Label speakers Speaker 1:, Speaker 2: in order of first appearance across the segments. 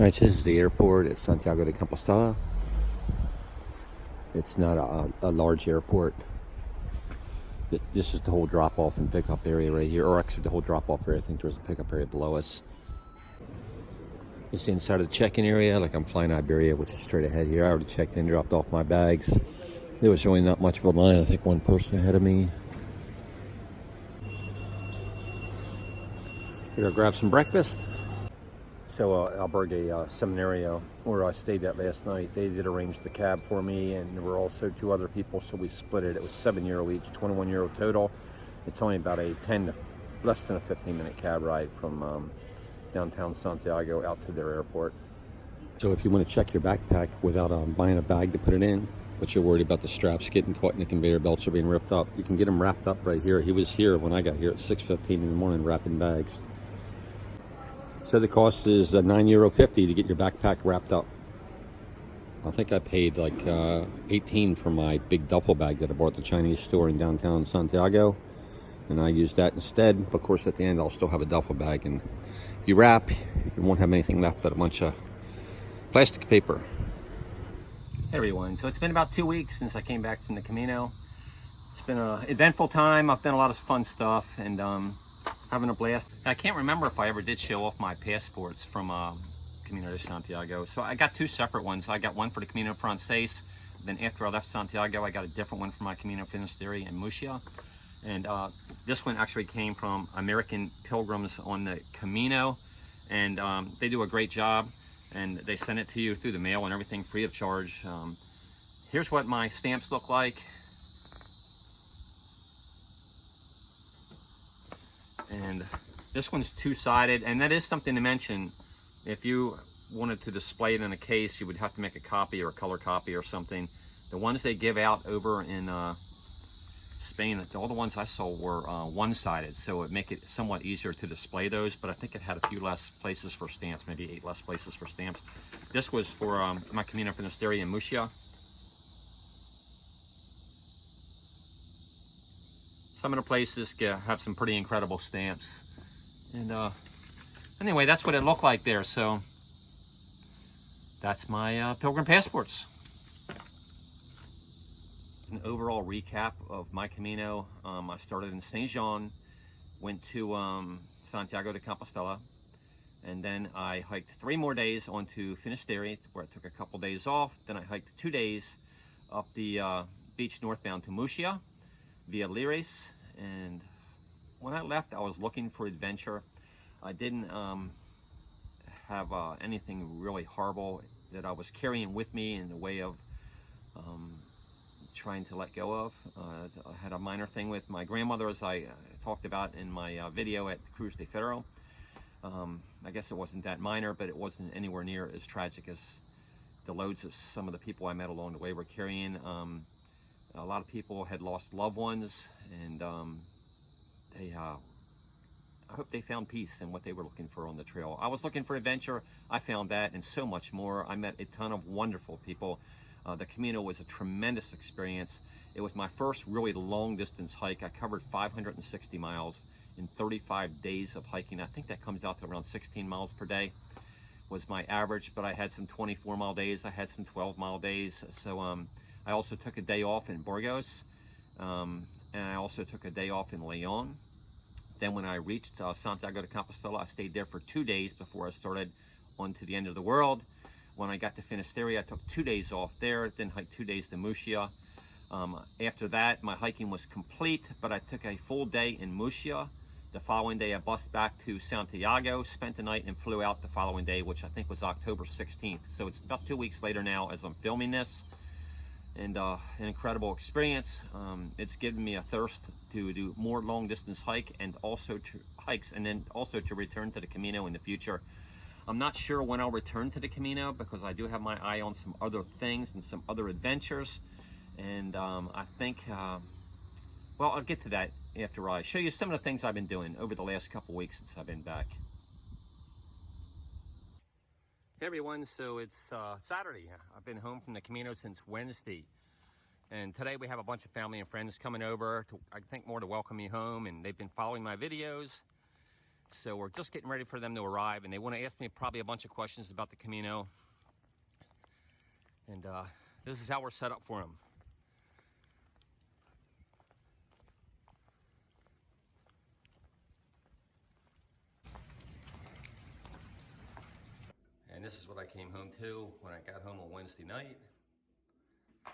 Speaker 1: Alright, so this is the airport at Santiago de Compostela. It's not a large airport. This is the whole drop-off and pickup area right here, or actually the whole drop-off area. I think there's a pickup area below us. It's inside of the check-in area, like I'm flying Iberia, which is straight ahead here. I already checked in, dropped off my bags. There was really not much of a line. I think one person ahead of me. Gonna grab some breakfast. So Albergue Seminario, where I stayed at last night, they did arrange the cab for me, and there were also two other people, so we split it. It was €7 each, €21 total. It's only about less than a 15-minute cab ride from downtown Santiago out to their airport. So if you want to check your backpack without buying a bag to put it in, but you're worried about the straps getting caught in the conveyor belts or being ripped up, you can get them wrapped up right here. He was here when I got here at 6:15 in the morning wrapping bags. So the cost is €9.50 to get your backpack wrapped up. I think I paid like $18 for my big duffel bag that I bought at the Chinese store in downtown Santiago, and I used that instead. Of course, at the end, I'll still have a duffel bag, and you wrap, you won't have anything left but a bunch of plastic paper. Hey everyone, so it's been about 2 weeks since I came back from the Camino. It's been an eventful time. I've done a lot of fun stuff, and having a blast. I can't remember if I ever did show off my passports from Camino de Santiago. So I got two separate ones. I got one for the Camino Frances. Then after I left Santiago, I got a different one for my Camino Frances in Murcia. And this one actually came from American pilgrims on the Camino. And they do a great job. And they send it to you through the mail and everything free of charge. Here's what my stamps look like. And this one's two-sided, and that is something to mention. If you wanted to display it in a case, you would have to make a copy or a color copy or something. The ones they give out over in Spain, all the ones I saw were one-sided, so it would make it somewhat easier to display those, but I think it had a few less places for stamps, maybe 8 less places for stamps. This was for my Camino Frances in Murcia. Some of the places have some pretty incredible stamps. And anyway, that's what it looked like there. So that's my pilgrim passports. An overall recap of my Camino. I started in Saint Jean, went to Santiago de Compostela, and then I hiked 3 more days onto Finisterre, where I took a couple days off. Then I hiked 2 days up the beach northbound to Murcia via Lires, and when I left, I was looking for adventure. I didn't have anything really horrible that I was carrying with me in the way of trying to let go of. I had a minor thing with my grandmother, as I talked about in my video at Cruz de Ferro. I guess it wasn't that minor, but it wasn't anywhere near as tragic as the loads that some of the people I met along the way were carrying. A lot of people had lost loved ones, and I hope they found peace in what they were looking for on the trail. I was looking for adventure. I found that and so much more. I met a ton of wonderful people. The Camino was a tremendous experience. It was my first really long distance hike. I covered 560 miles in 35 days of hiking. I think that comes out to around 16 miles per day was my average, but I had some 24-mile days. I had some 12-mile days. So I also took a day off in Burgos, and I also took a day off in Leon. Then when I reached Santiago de Compostela, I stayed there for 2 days before I started on to the end of the world. When I got to Finisterre, I took 2 days off there, then hiked 2 days to Murcia. After that, my hiking was complete, but I took a full day in Murcia. The following day, I bussed back to Santiago, spent the night, and flew out the following day, which I think was October 16th. So it's about 2 weeks later now as I'm filming this. And an incredible experience. It's given me a thirst to do more long distance hikes, and then also to return to the Camino in the future. I'm not sure when I'll return to the Camino, because I do have my eye on some other things and some other adventures. And I think, well, I'll get to that after I show you some of the things I've been doing over the last couple weeks since I've been back. Hey everyone, so it's Saturday. I've been home from the Camino since Wednesday, and today we have a bunch of family and friends coming over to, I think, more to welcome me home, and they've been following my videos, So we're just getting ready for them to arrive, and they want to ask me probably a bunch of questions about the Camino. And this is how we're set up for them. And this is what I came home to when I got home on Wednesday night.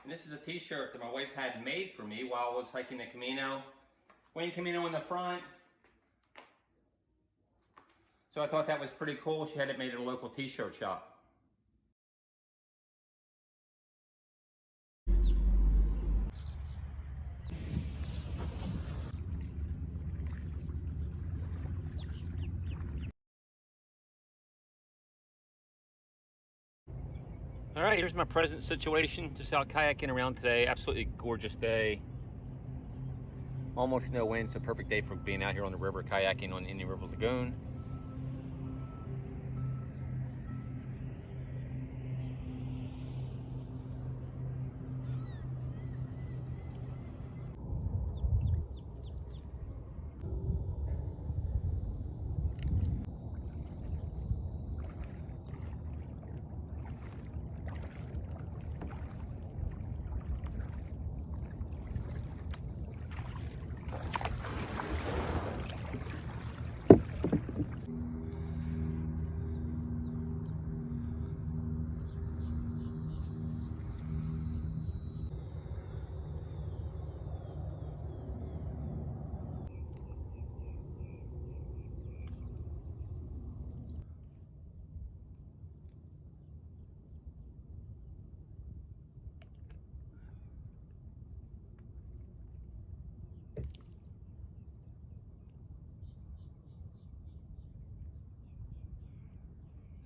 Speaker 1: And this is a t-shirt that my wife had made for me while I was hiking the Camino. Wayne Camino in the front. So I thought that was pretty cool. She had it made at a local t-shirt shop. All right, here's my present situation. Just out kayaking around today. Absolutely gorgeous day. Almost no wind, so perfect day for being out here on the river kayaking on Indian River Lagoon.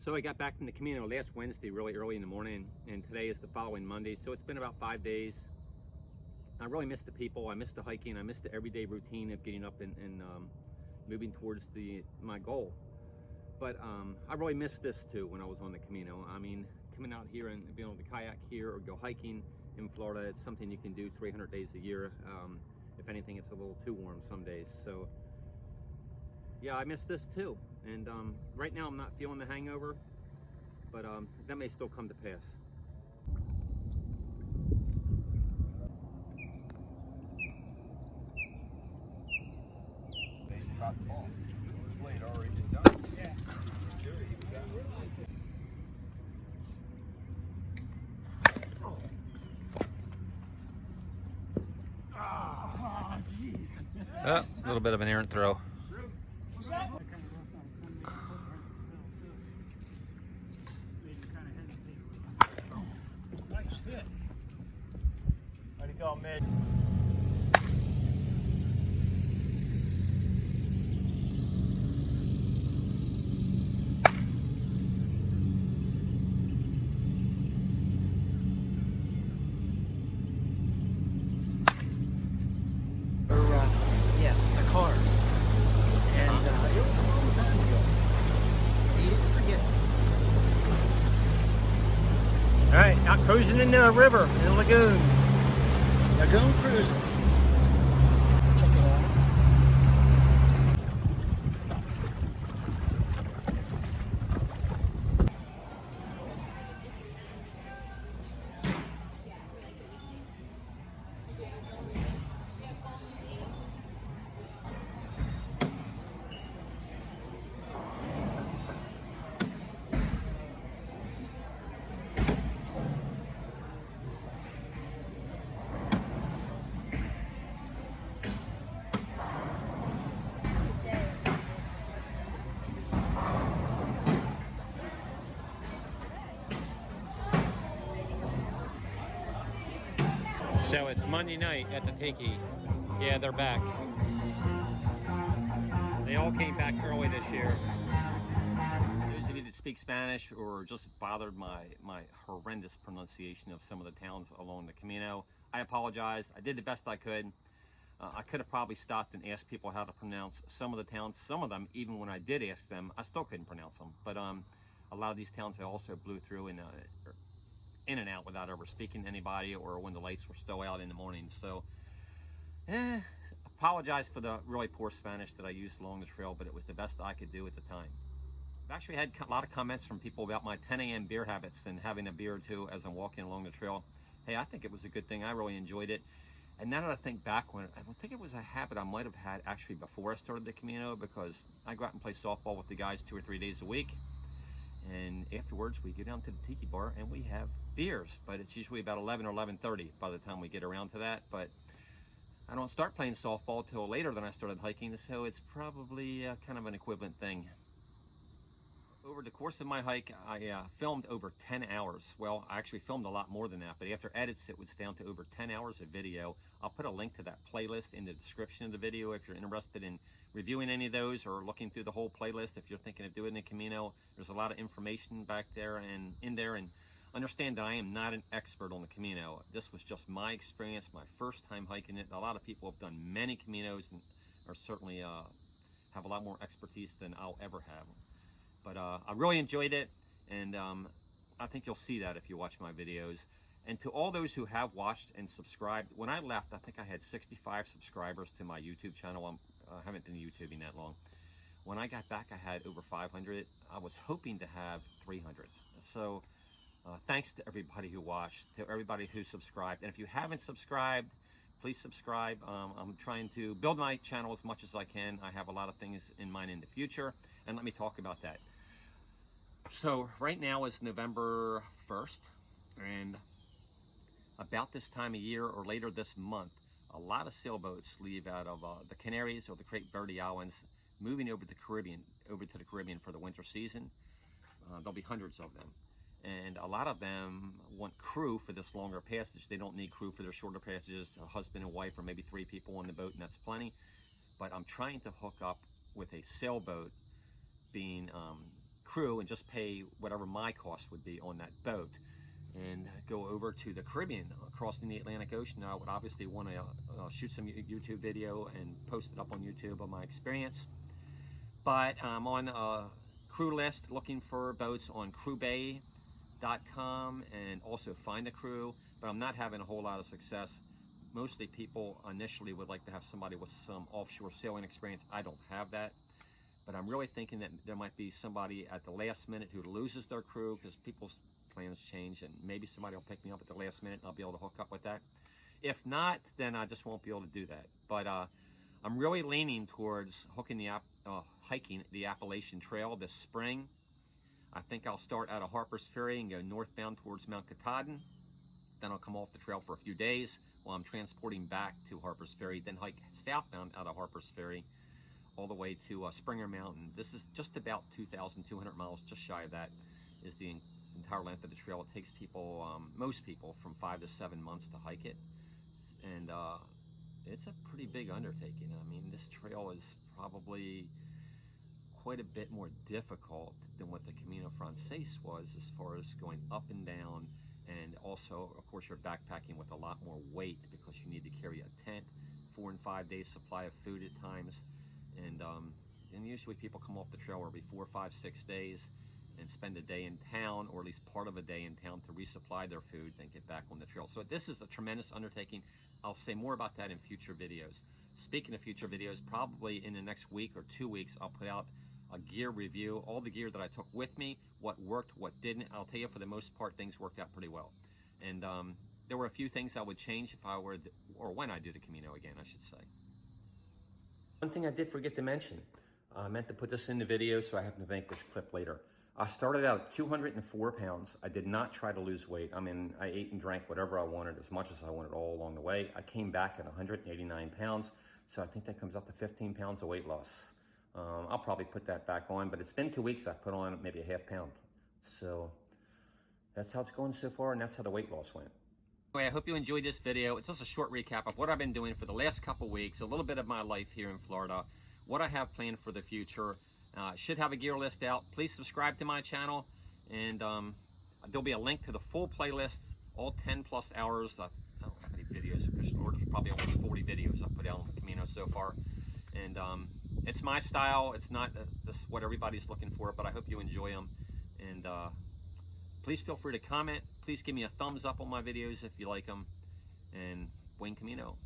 Speaker 1: So I got back from the Camino last Wednesday really early in the morning, and today is the following Monday, so it's been about 5 days. I really missed the people, I missed the hiking, I missed the everyday routine of getting up and moving towards my goal. But I really missed this too when I was on the Camino. I mean, coming out here and being able to kayak here or go hiking in Florida, it's something you can do 300 days a year. If anything, it's a little too warm some days. So yeah, I miss this too. And right now I'm not feeling the hangover, but that may still come to pass. A little bit of an errant throw.
Speaker 2: Nice hit. Way to go, Mitch.
Speaker 3: Yeah, a car. And it was a long time ago. You didn't forget.
Speaker 2: All right, out cruising in the river, in the lagoon.
Speaker 3: Lagoon cruising. Check it out.
Speaker 2: So it's Monday night at the Tiki. Yeah, they're back. They all came back early this year.
Speaker 1: Those of you that speak Spanish or just bothered my horrendous pronunciation of some of the towns along the Camino, I apologize. I did the best I could. I could have probably stopped and asked people how to pronounce some of the towns. Some of them, even when I did ask them, I still couldn't pronounce them. But a lot of these towns I also blew through in and out without ever speaking to anybody or when the lights were still out in the morning. So, apologize for the really poor Spanish that I used along the trail, but it was the best I could do at the time. I've actually had a lot of comments from people about my 10 a.m. beer habits and having a beer or two as I'm walking along the trail. Hey, I think it was a good thing. I really enjoyed it. And now that I think back on it, I think it was a habit I might have had actually before I started the Camino, because I go out and play softball with the guys 2 or 3 days a week. And afterwards, we go down to the tiki bar and we have beers, but it's usually about 11 or 11:30 by the time we get around to that. But I don't start playing softball till later than I started hiking, so it's probably kind of an equivalent thing. Over the course of my hike, I filmed over 10 hours. Well, I actually filmed a lot more than that, but after edits, it was down to over 10 hours of video. I'll put a link to that playlist in the description of the video if you're interested in reviewing any of those or looking through the whole playlist. If you're thinking of doing the Camino, there's a lot of information back there and in there. And understand that I am not an expert on the Camino. This was just my experience, my first time hiking it. A lot of people have done many Caminos and are certainly have a lot more expertise than I'll ever have. But I really enjoyed it, and I think you'll see that if you watch my videos. And to all those who have watched and subscribed, when I left, I think I had 65 subscribers to my YouTube channel. I haven't been YouTubing that long. When I got back, I had over 500. I was hoping to have 300. So thanks to everybody who watched, to everybody who subscribed. And if you haven't subscribed, please subscribe. I'm trying to build my channel as much as I can. I have a lot of things in mind in the future, and let me talk about that. So right now is November 1st, and about this time of year or later this month, a lot of sailboats leave out of the Canaries or the Cape Verde Islands, moving over to the Caribbean for the winter season. There'll be hundreds of them. And a lot of them want crew for this longer passage. They don't need crew for their shorter passages, a husband and wife or maybe 3 people on the boat, and that's plenty. But I'm trying to hook up with a sailboat being crew and just pay whatever my cost would be on that boat and go over to the Caribbean, crossing the Atlantic Ocean. Now, I would obviously want to shoot some YouTube video and post it up on YouTube of my experience. But I'm on a crew list looking for boats on crewbay.com and also Find a Crew, but I'm not having a whole lot of success. Mostly people initially would like to have somebody with some offshore sailing experience. I don't have that. But I'm really thinking that there might be somebody at the last minute who loses their crew, because people's plans change, and maybe somebody will pick me up at the last minute and I'll be able to hook up with that. If not, then I just won't be able to do that. But I'm really leaning towards hiking the Appalachian Trail this spring. I think I'll start out of Harper's Ferry and go northbound towards Mount Katahdin. Then I'll come off the trail for a few days while I'm transporting back to Harper's Ferry, then hike southbound out of Harper's Ferry all the way to Springer Mountain. This is just about 2,200 miles, just shy of that is the entire length of the trail. It takes people, most people, from 5 to 7 months to hike it. And it's a pretty big undertaking. I mean, this trail is probably quite a bit more difficult than what the Camino Frances was, as far as going up and down. And also, of course, you're backpacking with a lot more weight because you need to carry a tent, 4 and 5 days supply of food at times. And usually people come off the trail every 4, 5, 6 days and spend a day in town, or at least part of a day in town, to resupply their food, then get back on the trail. So this is a tremendous undertaking. I'll say more about that in future videos. Speaking of future videos, probably in the next week or 2 weeks, I'll put out a gear review, all the gear that I took with me, what worked, what didn't. I'll tell you, for the most part, things worked out pretty well. And there were a few things I would change if I were, or when I do the Camino again, I should say. One thing I did forget to mention, I meant to put this in the video, so I have to make this clip later. I started out at 204 pounds. I did not try to lose weight. I mean, I ate and drank whatever I wanted, as much as I wanted, all along the way. I came back at 189 pounds, so I think that comes up to 15 pounds of weight loss. I'll probably put that back on, but it's been 2 weeks. I've put on maybe a half pound. So that's how it's going so far, and that's how the weight loss went. Anyway, I hope you enjoyed this video. It's just a short recap of what I've been doing for the last couple weeks, a little bit of my life here in Florida, what I have planned for the future. Should have a gear list out. Please subscribe to my channel, and there'll be a link to the full playlist, all 10 plus hours. I don't know how many videos, there's probably almost 40 videos I've put out on the Camino so far. And it's my style. It's not this what everybody's looking for, but I hope you enjoy them. And please feel free to comment. Please give me a thumbs up on my videos if you like them. And buen Camino.